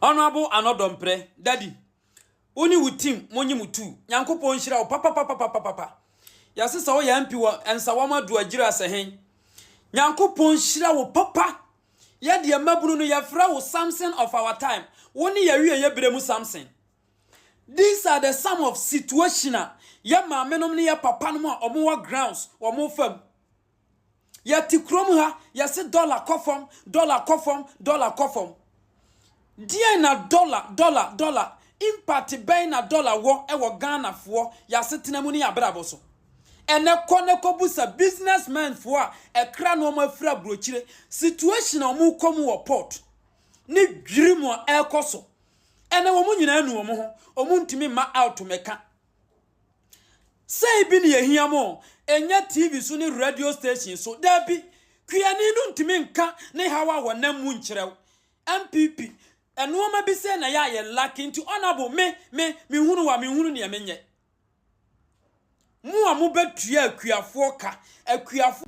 Honorable Addo pe0ple, Daddy. Uni wutim monyi mutu. Nyankopon hira o papa. Ya sesa wo ya mpi wo ensawama do agira sehen. Nyankopon hira wo papa. Ya de mabunu no ya fra wo Samson of our time. Woni ya wie ya bremu Samson. These are the some of situational. Ya maamenom ne ya papa no a omo wa grounds, omo fam. Ya tikrom ha, ya se dollar kofom. Dia na dollar. Impact bay na dollar wo e wo Ghana fo ya setena mu ne ya brabo so. Ene ko busa businessmen fo a ekra no ma fra brochire situation omu komu wo port. Ni dwirimu e koso. Ene wo mu nyina anu omu ho, omu ntimi ma out meka. Say bi ne yehia mo, enya TV so ni radio station so dabi kuani nu ntimi nka ne hawa wo nam mu nkirew. MPP enuoma bi se na ya ye lacking to honorable me hunu ne menye mu amu betua akuafo ka akuafo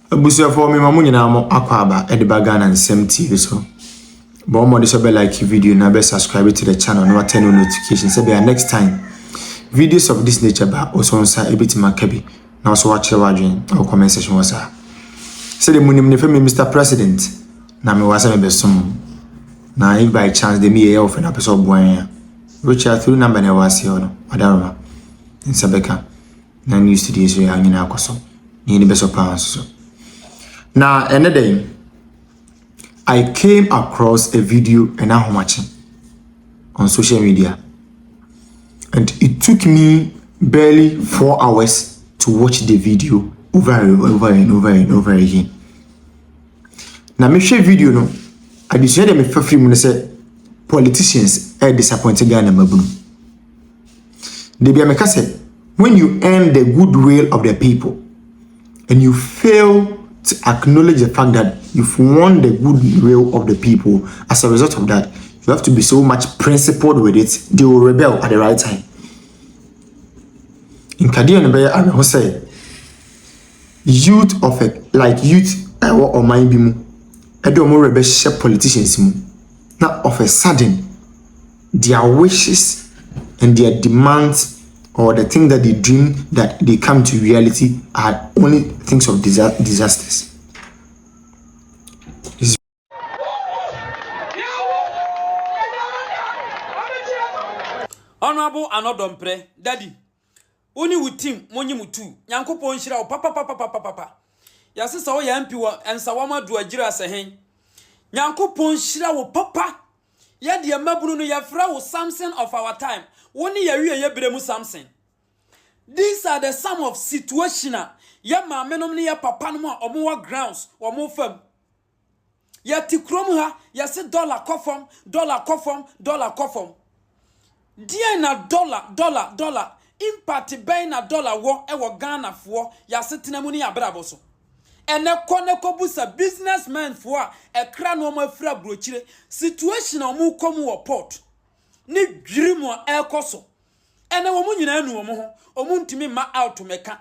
abusuafo me mamu nyina mo akwaba ediba Ghana nsem TV so bo mo de so be like video na be subscribe to the channel no turn on notifications say be next time videos of this nature ba osonsa ebitima kabi na so watch the wadwen or comment section wasa say the munim ne femi Mr. President na me wasa me besom na if by chance de me ye ofen apeso boan which are through number na wase no adaroma in sabeka na new studio so ya nyina akoso ni beso pounds so now another day I came across a video and I'm watching on social media and it took me barely 4 hours to watch the video over and over again. Now me share video no I decided me for free mun say politicians are disappointed Ghana mabunu. They be make say when you earn the goodwill of the people and you fail to acknowledge the fact that you've won the goodwill of the people, as a result of that, you have to be so much principled with it, they will rebel at the right time. In Kadian Bay, I will say, youth of it, like youth or mind bimu, Addo more rebellious politicians, now of a sudden, their wishes and their demands or the thing that they dream that they come to reality are only things of disasters. Honorable Addo pe0ple, Daddy. Uni wutim monyi mutu. Nyankopon hira o papa. Ya sesa wo ya mpi wo ensawama do agira sehen. Nyankopon hira wo papa. Ya de mabunu no ya fra wo Samson of our time. Woni ya wie ya bremu Samson. These are the some of situational. Ya maamenom ne ya papa no a omo wa grounds, omo fam. Ya tikrom ha, ya se dollar kofom. Dia na dollar. Impact bay na dollar wo e wo Ghana fo ya setena mu ne ya brabo so. Ene ko busa businessmen fo a ekra no ma fra brochire situation omu komu wo port. Ni dwirimu e koso. Ene wo mu nyina anu omo ho, omu ntimi ma out meka.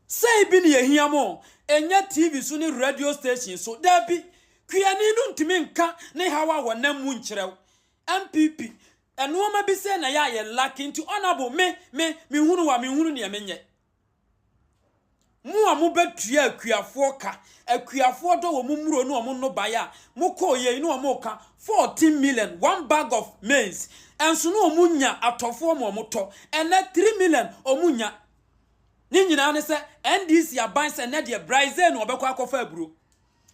Say bi ne yehia mo, enya TV so ni radio station so dabi kuani nu ntimi nka ne hawa wo nam mu nkirew. MPP enuoma bi se na ya ye lacking to honorable me hunu ne menye mu amu betua akuafo ka akuafo do wo mumuro no omo no baya mu ko ye no omo ka 14 million one bag of maize enso no omo nya atofo omo to ene 3 million omo nya ni nyina ne se NDC aban se na de brize no obekwa akofa aburo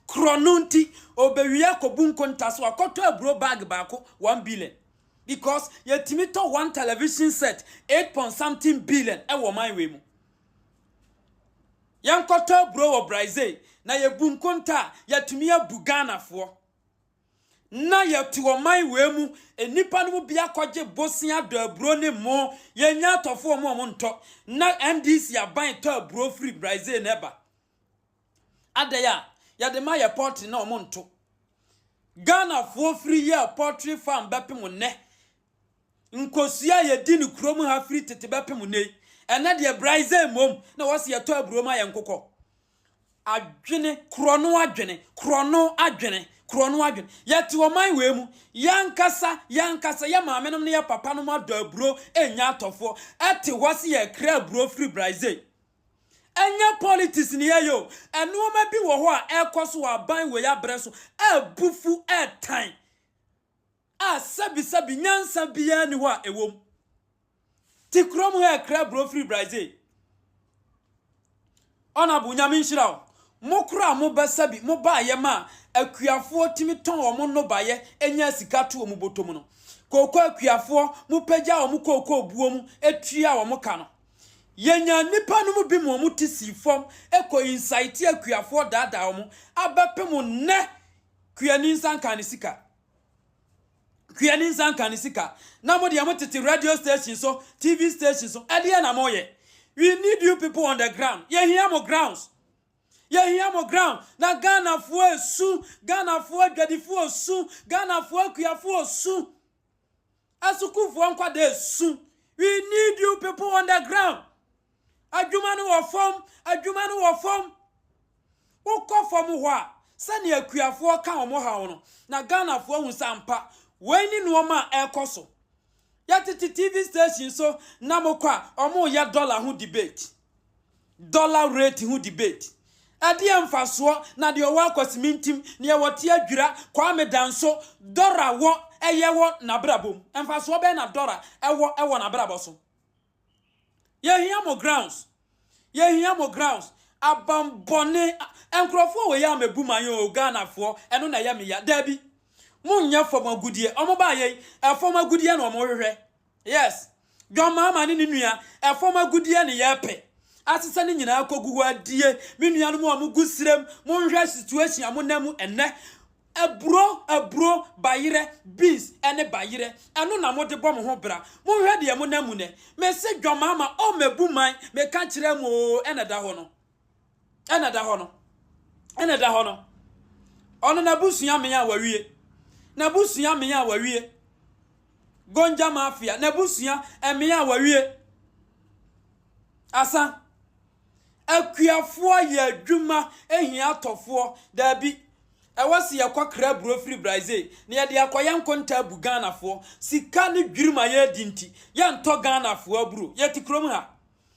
kronunti obewia kobunko ntaso akoto aburo bag baako 1 billion. Because ye timito one television set 8.something billion e wo man we mu. Yan koto bro wo Brazil na ye bunkonta ya tumia bugana fo. Na ye tuwo man we mu enipa no bia kwaje bosia do bro ne mo ye nya tofo mo nto na NDC aban to bro free Brazil neba. Adaya ya de ma ye port na o nto. Ghana fo free ye poultry farm bepem ne. Nkosua ye di ni krom ha free tete bepem ne. Ena de Brazil mom na wose ye to aburo ma ye nkokọ. Adwene krono adwene krono adwen yɛte oman we mu yankasa ya maamenom ne ya papa no ma do aburo enya atofo ɛte hɔ se yɛ kra aburo free Brazil enya politics ni yo eno ma bi wo ho a ekoso aban we ya bre so abufu etan a sabi nyansa bia ni ho a ewom ti krom ho kra bro free Brazil ona bu nyame nhira o mokra mo basabi mo ba ye ma akuafo timi ton o mo no baye enya sika to o mo botom no koko akuafo mo pagya o mo koko buo mu etua o mo ka no yenya nipa no mu bi mo mo tisi fom eko insight akuafo dada o mo abape mo ne kuani nsanka ne sika na mo de mo tete radio station so TV station so ade na mo ye we need you people on the ground ye hear mo grounds na Ghana fo esu Ghana fo adwadifo osu Ghana fo akuafo osu asukufo nkwade esu we need you people on the ground adwuma no wo fom ukọ fom ho a sani akuafo ka omo ha no na Ghana fo hu sampa weni no ma ekoso ya titi TV station so na mokwa omo ya dollar hu debate dollar rate hu debate ade emfaso na de owa kwasimintim ne ye wote adwira kwa medanso dora wo eyewo na brabom emfaso be na dora ewo na brabo so ye hia mo grounds abambone enkrofo we ya mebu man yo Ghana fo eno na ya me ya dabi munya fom agudie omo ba ye efom agudie na omo hwehwe yes dwoma ma ne nua efom agudie ne ye pe asesa ne nyina akogugu adie me nua no mo amugusirem mo hwehwe situation amonam enne abro bayire beans ene bayire eno na mo de bom ho bra mo hwehwe de amonam ne me se dwoma ma o mebu man me ka kire mo ene da ho no ono na busua me ya wawie na busua me ya wawie gonja mafia na busua me ya wawie asa akuafo ye adwuma ehia atofo dabi ewasi yakwa bro free Brazil ne ye de akoya nkonta bu Ghana fo sika ne dwiruma ye dinti ye nto Ghana fo aburo ye tikrom ha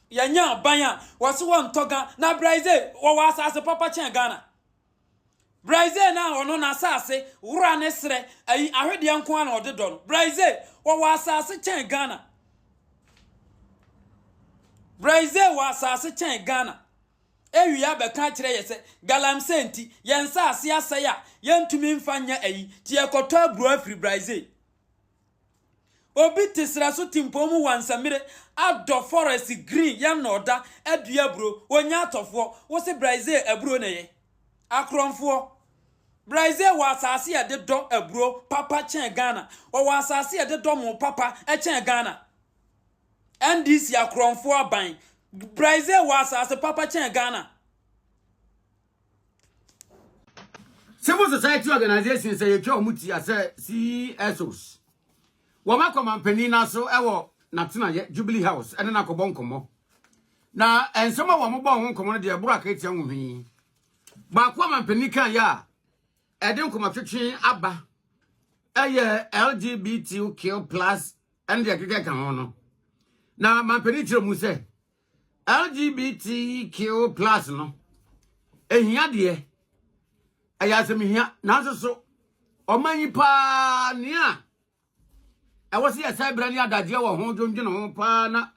ye nya aban wose wo ntoga na Brazil wo wasase papa chen Ghana Brazil na ono na asase wura ne sere ayi ahwede nko na odedo no Brazil wo wasase chen Ghana Brazil wasase chen Ghana ewia be ka kire yese galamsenti yensa ase asaya yentumi mfanya ayi ti ekoto aburo afri Brazil obi tisra so timpomu wansamire Addo forest green ya noda adua bro onya atofo wo se Brazil aburo ne ye akronfo Brazil wasase ya de do aburo papa chen Ghana o wasase ya de do mo papa chen Ghana NDC akronfo aban Brazil wasase papa chen Ghana Civil society organizations say you muti as CSOs wama komampani na so ewo natena Jubilee House ene na kobon komo na ensoma wo mo bon komo no de buru akatia nwuhi ba kwa mampani kan ya eden komatwetwe aba eye LGBTQ+ ene de keke kan ho no na mampani kire mu se LGBTQ+ no ehia de ayasemi na so omanyi pa ni a ewose ya cyber ni adaje wo ho dwonwene ho pa na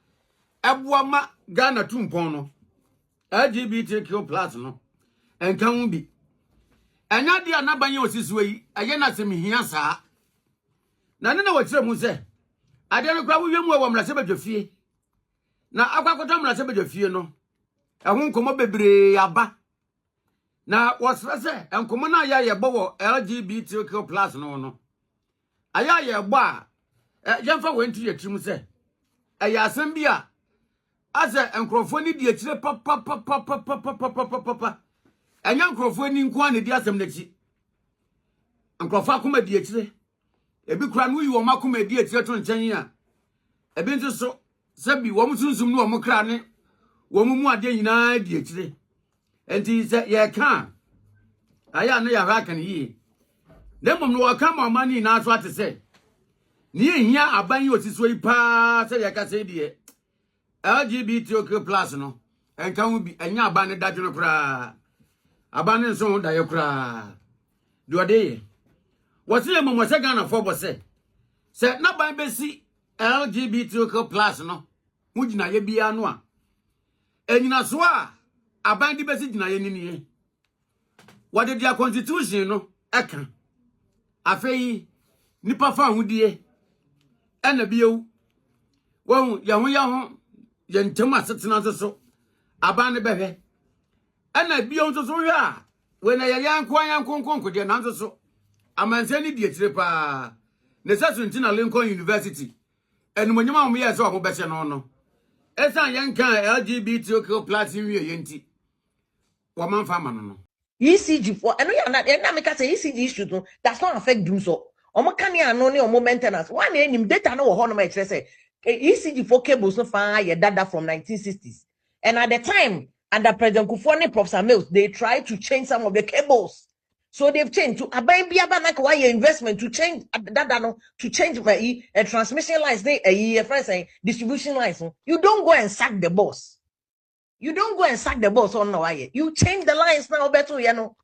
eboama Ghana tumpon no LGBTQ+ no enka hu bi enya de anabanye osisiwe yi aye na semihia saa na ne na wachire mu se ade no kwa wo mu wo mrase badwafie na akwakoto mrase badwafie no ehun nkomo bebre aba na wasrase enkomo na ya ye bowo LGBTQ+ no aya ye bo a yemfa wentu ye tirim se aya asem bia ase enkrofo ni die kire papa enya enkrofo ni nko an di asem na chi enkrofo akoma die kire ebi kura no yi wo makoma die kire to nchen a ebi nso so sabi wo musunsum no wo mukra ne wo mu ade nyina die kire enti se ye ka aya na ya hwa kan yi Dem no waka ma mani na so ate say. Ni ehia aban yi osiso yi pa say ya ka say de LGBTQ+ no. Enka hu bi enya aban ne dadwo no kra. Aban ne so hu da ye kra. Do de. Wasi ye mo se Ghana for bo say. Say na ban be si LGBTQ+ no. Mu gina ye bia no a. Enyina so a aban di be si gina ye ni. What did their constitution no eka afei nipa fa hudie ena bieu wo ya ho ye ntem asetena so aban ne behwe ena bieu so hwe a we na ye yanko de na so amanse ni die tire pa ne sasu ntina Lincoln University enu monyama mo ye se o bese no esan yanka LGBTQ+ wie yenti wo man fa ma no ECG for I know you're not and make say ECG issue no does not affect doom so omo kan ya no ne omo maintenance one enim data no ho no ma say ECG for cables no fa ye data from 1960s and at the time under President Kufuor and Professor Mills they tried to change some of the cables so they've changed to aban bia ba na ka why investment to change data no to change my transmission lines they a friend saying distribution lines you don't go and sack the boss. You don't go and sack the boss on no way. You change the lines now better, you know.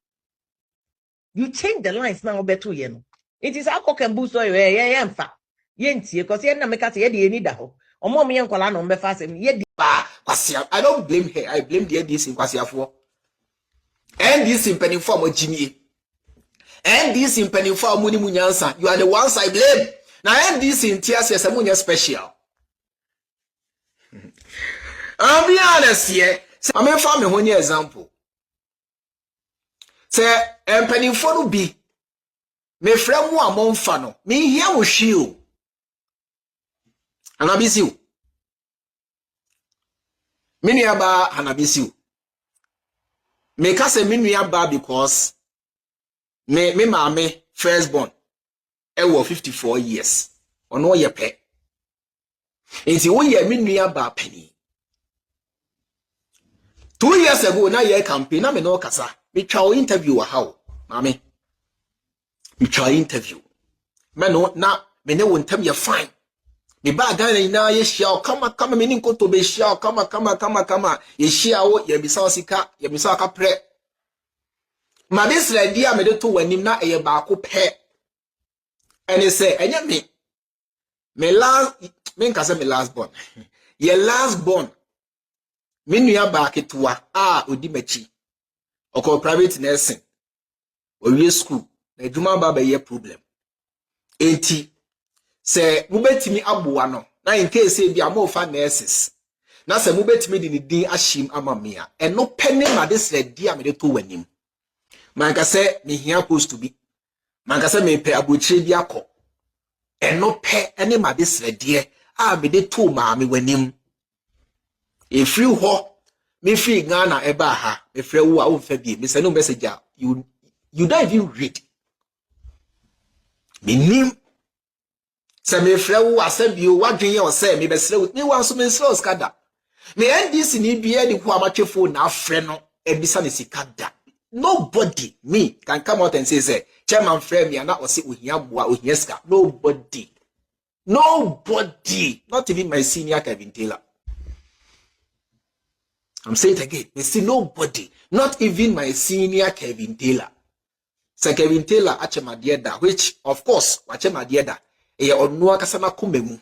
You change the lines now better, you know. It is how can boost oil, yeah, fa. Yenti, because you na make us ye di da ho. Omo me yankola no mbe fa sem ye di ba kwasia. I don't blame her. I blame the NDC in kwasia for. NDC in penny for mo Jimmy. NDC in penny for muni munyansa. You are the ones I blame. Now NDC in tears yes amunya special. I'll be honest here. I mean, for me, one example. Say, penny for be. Me friend mu among fano. Me here with you. Anabisiu. Me niaba anabisiu. Me kase me niaba because me mame firstborn. Ewo 54 years. Ono ye pe. Inti wo ye me niaba penny. 2 years ago, na ye campaign, na me no kasa. Me twa interview how, mami. Me twa interview. Me no na me ne won tam ye fine. Me ba Ghana na ye shia kama me ni nkoto be shia kama ye shia wo ye bisa osika ye bisa aka pre. Ma this ready a me de to wanim na ye ba ko pe. Ene say enye me last born. Ye last born. Minu ya ba ketua odi machi oko private nursing owie school na adwuma ba ye problem enti se mubetimi aboa no na in case e bia mo fa nurses na se mubetimi di ni din ahim amamia eno pene ma de sre dia me de to wanim manka se me hia post to be manka se me pe abochire bi akọ eno pe ene ma de sre die me de to ma me wanim. If you ho me free Ghana eba ha me free wo a wo fa bi me send no message you don't even read me nim se me free wo asem bi o wadwen ye o se me be sre me wan so me sre skada me NDC ni bi e di ko amatwefo na afre no ebisa ne sikada nobody me can come out and say chairman free me na o se ohia boa ohia ska nobody not even my senior Kevin Taylor. I'm saying it again. Me see nobody, not even my senior Kevin Taylor. So Kevin Taylor achema dieda, which of course achema dieda. Eye onua kasama kumemu.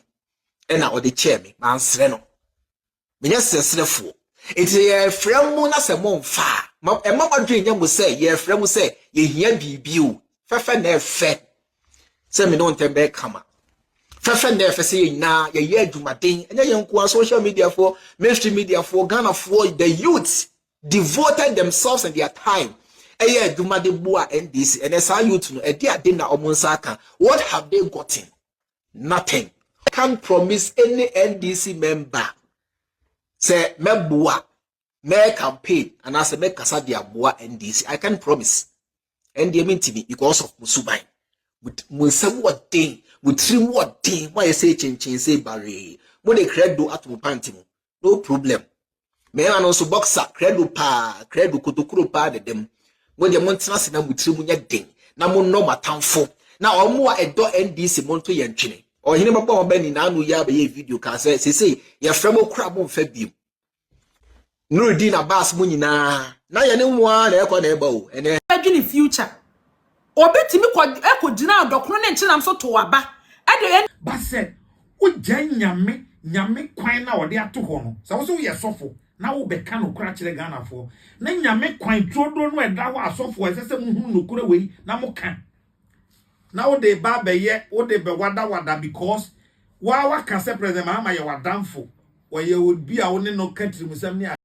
Ena odi chair me man sreno. Me nya sesrefo. Enti ye fremu na se mo mfa. E mama dwen nya mo say ye fremu say ye hia bibi o. Fefe na efe. Se me no ntembe kama. Fefe na efe say na ye adwumaden. Enya ye nko social media for mainstream media for Ghana for the youth devoted themselves and their time. Eye adwumade boa NDC and esa youth no e dia ade na omonsa aka. What have they gotten? Nothing. I can't promise any NDC member say meboa me campaign and as me kasa dia boa NDC. I can't promise. NDC mean TV because of musubai. With musem what thing, with trim what thing, why you say chin say barre. When they credo at pantimu, no problem. Me and also boxer, credo pa, credo kutokuro pa de dem. When the mountains na with trim munya ding. na mo no matamfo na omo a edo NDC mo nto ye ntwene ohene baba mo ba ni na anu ya ba ye video ka se ye frem okura mo mfa biem Nurudi na bas mo nyina na ye ne mo a na ekọ na eba o ene adwini future obetimi ko gina adokro ne nkyinam so to waba ade ba se o nyame kwan na ode ato ho no se wo so ye sofo na wo beka no kura kire Ghana fo na nyame kwan todo no eda ho asofo esese muhu no kura wei na mo kan na wo de ba be ye wo de be wada because wa ka se president ma ye wadamfo wo ye obi a wo ne no country musam ni